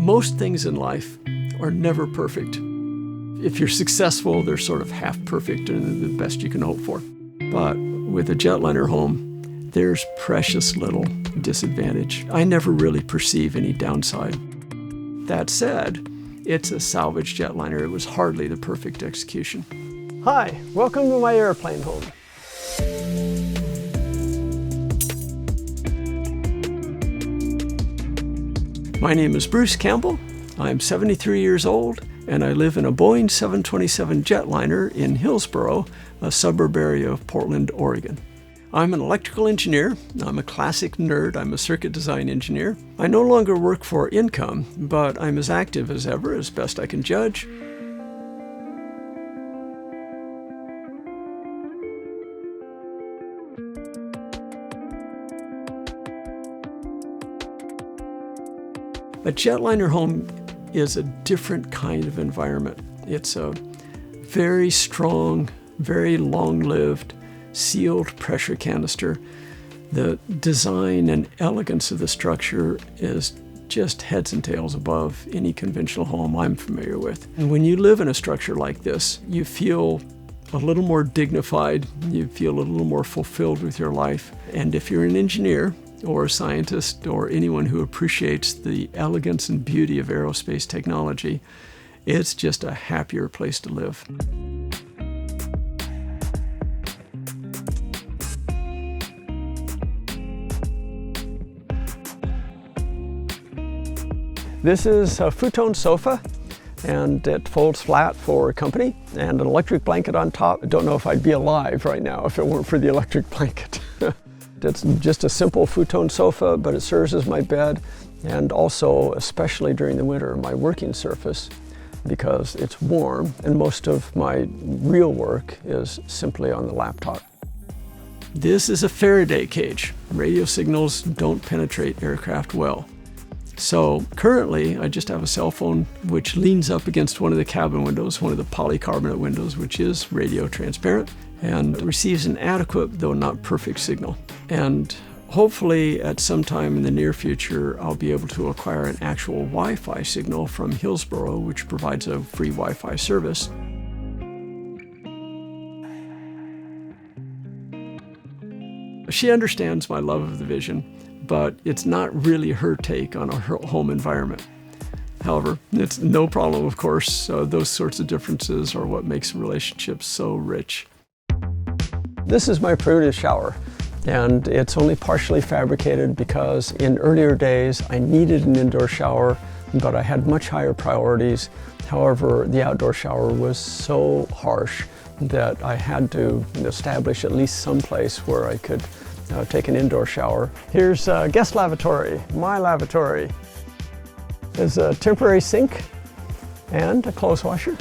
Most things in life are never perfect. If you're successful, they're sort of half perfect and the best you can hope for. But with a jetliner home, there's precious little disadvantage. I never really perceive any downside. That said, it's a salvage jetliner. It was hardly the perfect execution. Hi, welcome to my airplane home. My name is Bruce Campbell. I'm 73 years old, and I live in a Boeing 727 jetliner in Hillsboro, a suburb area of Portland, Oregon. I'm an electrical engineer. I'm a classic nerd. I'm a circuit design engineer. I no longer work for income, but I'm as active as ever, as best I can judge. A jetliner home is a different kind of environment. It's a very strong, very long-lived, sealed pressure canister. The design and elegance of the structure is just heads and tails above any conventional home I'm familiar with. And when you live in a structure like this, you feel a little more dignified, you feel a little more fulfilled with your life. And if you're an engineer, or a scientist, or anyone who appreciates the elegance and beauty of aerospace technology, it's just a happier place to live. This is a futon sofa, and it folds flat for company, and an electric blanket on top. I don't know if I'd be alive right now if it weren't for the electric blanket. It's just a simple futon sofa, but it serves as my bed, and also, especially during the winter, my working surface, because it's warm, and most of my real work is simply on the laptop. This is a Faraday cage. Radio signals don't penetrate aircraft well. So currently, I just have a cell phone which leans up against one of the cabin windows, one of the polycarbonate windows, which is radio transparent, and receives an adequate, though not perfect, signal. And hopefully at some time in the near future, I'll be able to acquire an actual Wi-Fi signal from Hillsboro, which provides a free Wi-Fi service. She understands my love of the Vision, but it's not really her take on our home environment. However, it's no problem, of course. Those sorts of differences are what makes relationships so rich. This is my primitive shower, and it's only partially fabricated because in earlier days I needed an indoor shower, but I had much higher priorities. However, the outdoor shower was so harsh that I had to establish at least some place where I could take an indoor shower. Here's a guest lavatory, my lavatory. There's a temporary sink and a clothes washer.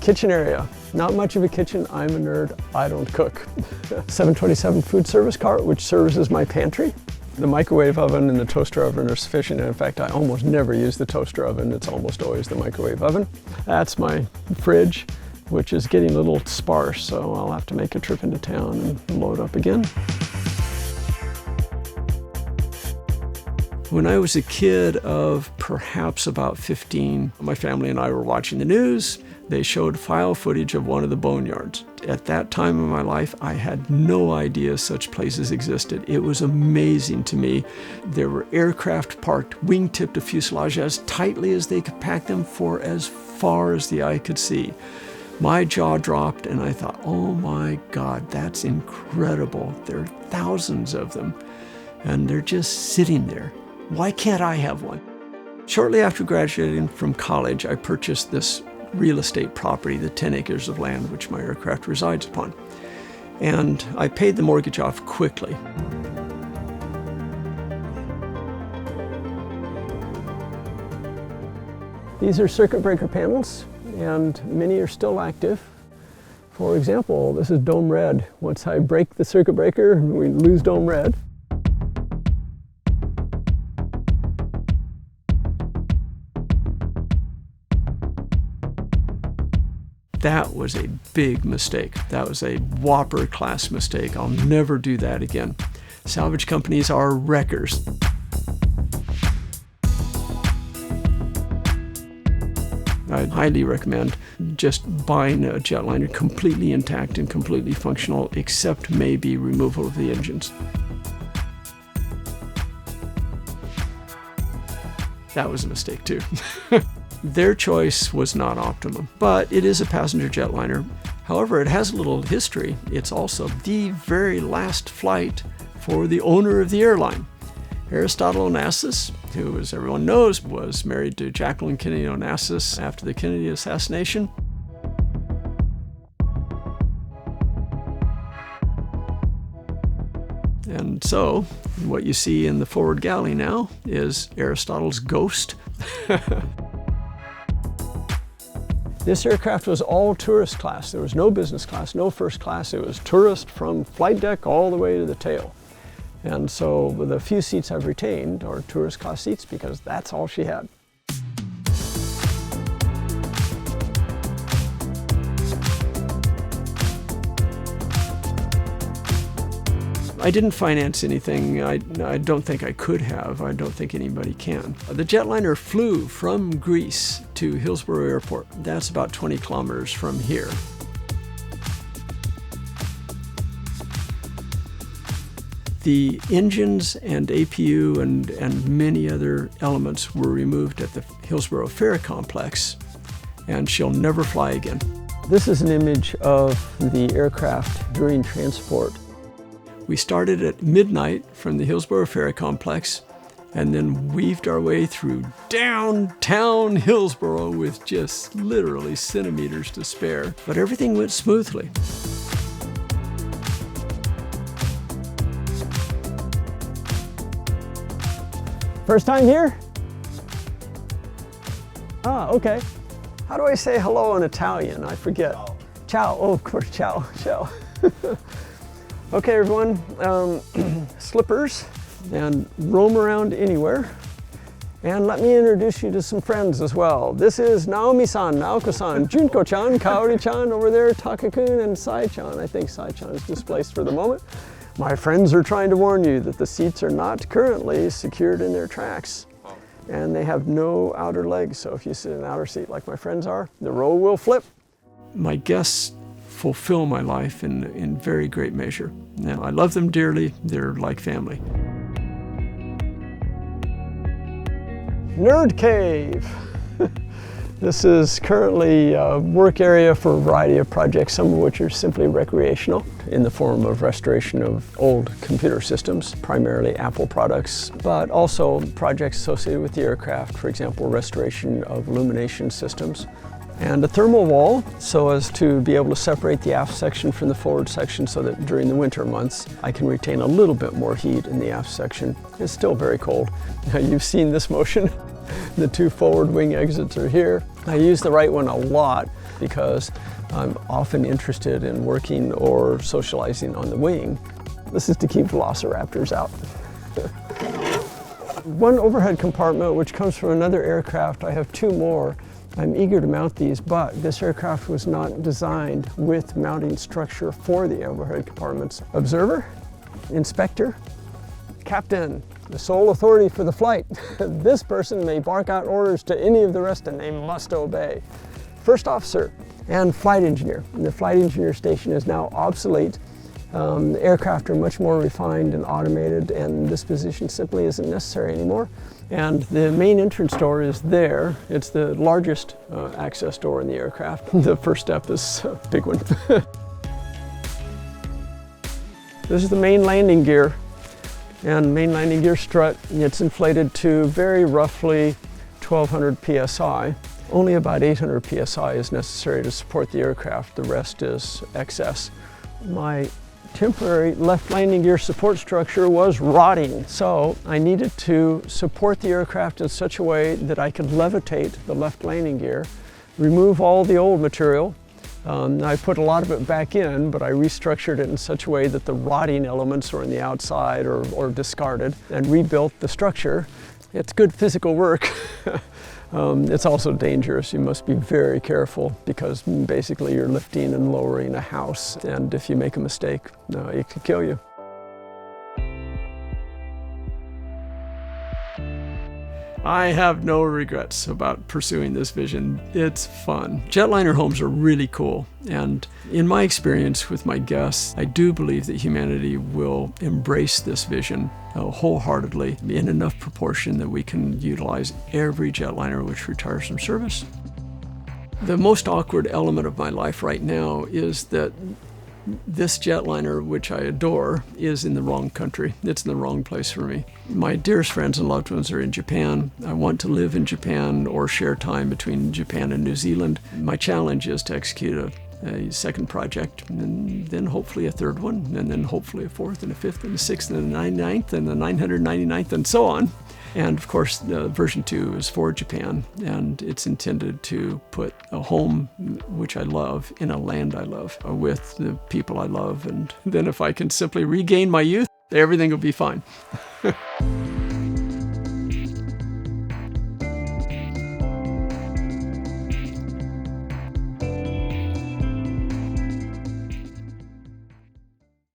Kitchen area. Not much of a kitchen. I'm a nerd. I don't cook. 727 food service cart, which serves as my pantry. The microwave oven and the toaster oven are sufficient. And in fact, I almost never use the toaster oven. It's almost always the microwave oven. That's my fridge, which is getting a little sparse, so I'll have to make a trip into town and load up again. When I was a kid of perhaps about 15, my family and I were watching the news. They showed file footage of one of the boneyards. At that time in my life, I had no idea such places existed. It was amazing to me. There were aircraft parked wing-tip to fuselage as tightly as they could pack them for as far as the eye could see. My jaw dropped and I thought, oh my God, that's incredible. There are thousands of them and they're just sitting there. Why can't I have one? Shortly after graduating from college, I purchased this real estate property, the 10 acres of land which my aircraft resides upon. And I paid the mortgage off quickly. These are circuit breaker panels, and many are still active. For example, this is dome red. Once I break the circuit breaker, we lose dome red. That was a big mistake. That was a whopper class mistake. I'll never do that again. Salvage companies are wreckers. I'd highly recommend just buying a jetliner completely intact and completely functional, except maybe removal of the engines. That was a mistake too. Their choice was not optimum, but it is a passenger jetliner. However, it has a little history. It's also the very last flight for the owner of the airline. Aristotle Onassis, who, as everyone knows, was married to Jacqueline Kennedy Onassis after the Kennedy assassination. And so, what you see in the forward galley now is Aristotle's ghost. This aircraft was all tourist class. There was no business class, no first class. It was tourist from flight deck all the way to the tail. And so the few seats I've retained are tourist class seats because that's all she had. I didn't finance anything. I don't think I could have. I don't think anybody can. The jetliner flew from Greece to Hillsborough Airport. That's about 20 kilometers from here. The engines and APU and many other elements were removed at the Hillsborough Ferry Complex, and she'll never fly again. This is an image of the aircraft during transport. We started at midnight from the Hillsborough Ferry Complex and then weaved our way through downtown Hillsborough with just literally centimeters to spare. But everything went smoothly. First time here? Ah, okay. How do I say hello in Italian? I forget. Ciao. Ciao. Oh, of course, ciao, ciao. Okay, everyone, slippers and roam around anywhere. And let me introduce you to some friends as well. This is Naomi-san, Naoko-san, Junko-chan, Kaori-chan over there, Taka-kun, and Sai-chan. I think Sai-chan is displaced for the moment. My friends are trying to warn you that the seats are not currently secured in their tracks. And they have no outer legs, so if you sit in an outer seat like my friends are, the row will flip. My guests fulfill my life in very great measure. Now, I love them dearly. They're like family. Nerd Cave. This is currently a work area for a variety of projects, some of which are simply recreational in the form of restoration of old computer systems, primarily Apple products, but also projects associated with the aircraft, for example, restoration of illumination systems, and a thermal wall so as to be able to separate the aft section from the forward section so that during the winter months I can retain a little bit more heat in the aft section. It's still very cold. You've seen this motion. The two forward wing exits are here. I use the right one a lot because I'm often interested in working or socializing on the wing. This is to keep velociraptors out. One overhead compartment which comes from another aircraft. I have two more. I'm eager to mount these, but this aircraft was not designed with mounting structure for the overhead compartments. Observer, inspector, captain, the sole authority for the flight. This person may bark out orders to any of the rest and they must obey. First officer and flight engineer. The flight engineer station is now obsolete. The aircraft are much more refined and automated, and this position simply isn't necessary anymore. And the main entrance door is there. It's the largest access door in the aircraft. The first step is a big one. This is the main landing gear. And main landing gear strut, it's inflated to very roughly 1200 psi. Only about 800 psi is necessary to support the aircraft. The rest is excess. My temporary left landing gear support structure was rotting, so I needed to support the aircraft in such a way that I could levitate the left landing gear, remove all the old material. I put a lot of it back in, but I restructured it in such a way that the rotting elements are on the outside or discarded, and rebuilt the structure. It's good physical work. It's also dangerous. You must be very careful because basically you're lifting and lowering a house, and if you make a mistake, it could kill you. I have no regrets about pursuing this vision. It's fun. Jetliner homes are really cool. And in my experience with my guests, I do believe that humanity will embrace this vision wholeheartedly in enough proportion that we can utilize every jetliner which retires from service. The most awkward element of my life right now is that this jetliner, which I adore, is in the wrong country. It's in the wrong place for me. My dearest friends and loved ones are in Japan. I want to live in Japan or share time between Japan and New Zealand. My challenge is to execute a second project, and then hopefully a third one, and then hopefully a fourth and a fifth and a sixth and a 99th and the 999th and so on. And of course, the version 2 is for Japan, and it's intended to put a home, which I love, in a land I love, with the people I love. And then if I can simply regain my youth, everything will be fine.